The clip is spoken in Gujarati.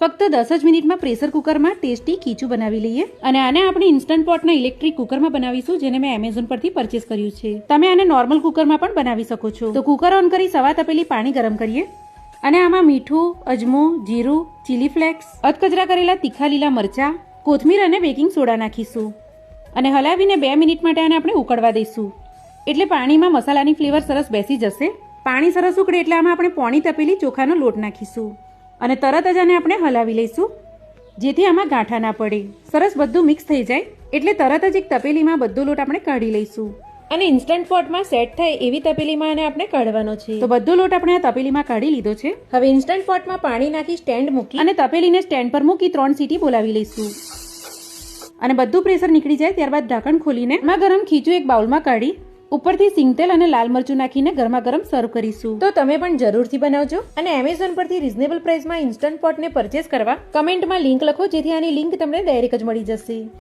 ફક્ત 10 જ મિનિટમાં પ્રેશર કુકરમાં ટેસ્ટી ખીચું બનાવી લઈએ. અને આને આપણે ઇન્સ્ટન્ટ પોટના ઇલેક્ટ્રિક કુકરમાં બનાવીશું, જેને મેં એમેઝોન પરથી પરચેસ કર્યું છે. તમે આને નોર્મલ કુકરમાં પણ બનાવી શકો છો. તો કુકર ઓન કરી સવા તપેલી પાણી ગરમ કરીએ અને આમાં મીઠું, અજમો, જીરું, ચીલી ફ્લેક્સ, અધકચરા કરેલા તીખા લીલા મરચા, કોથમીર અને બેકિંગ સોડા નાખીશું અને હલાવીને 2 મિનિટ માટે આને આપણે ઉકળવા દઈશું. એટલે પાણીમાં મસાલાની ફ્લેવર સરસ બેસી જશે. પાણી સરસ ઉકળે એટલે આમાં આપણે પોણી તપેલી ચોખાનો લોટ નાખીશું અને તરત જ આને આપણે હલાવી લઈશું, જેથી આમાં ગાંઠા ના પડે. સરસ બધું મિક્સ થઈ જાય એટલે તરત જ એક તપેલીમાં બધો લોટ આપણે કાઢી લઈશું અને ઇન્સ્ટન્ટ પોટમાં સેટ થાય એવી તપેલીમાં આને આપણે કાઢવાનો છે. તો બધો લોટ આપણે આ તપેલીમાં કાઢી લીધો છે. હવે ઇન્સ્ટન્ટ પોટમાં પાણી નાખી સ્ટેન્ડ મૂકી અને તપેલીને સ્ટેન્ડ પર મૂકી 3 સીટી બોલાવી લઈશું અને બધું પ્રેશર નીકળી જાય ત્યારબાદ ઢાંકણ ખોલીને એમાં ગરમ ખીચું એક બાઉલમાં કાઢી ઉપરથી સિંગતેલ અને લાલ મરચું નાખીને ગરમા ગરમ સર્વ કરીશું. તો તમે પણ જરૂરથી બનાવજો અને એમેઝોન પરથી રીઝનેબલ પ્રાઇસમાં ઇન્સ્ટન્ટ પોટને પરચેસ કરવા કમેન્ટમાં લિંક લખો, જેથી આની લિંક તમને ડાયરેક્ટ જ મળી જશે.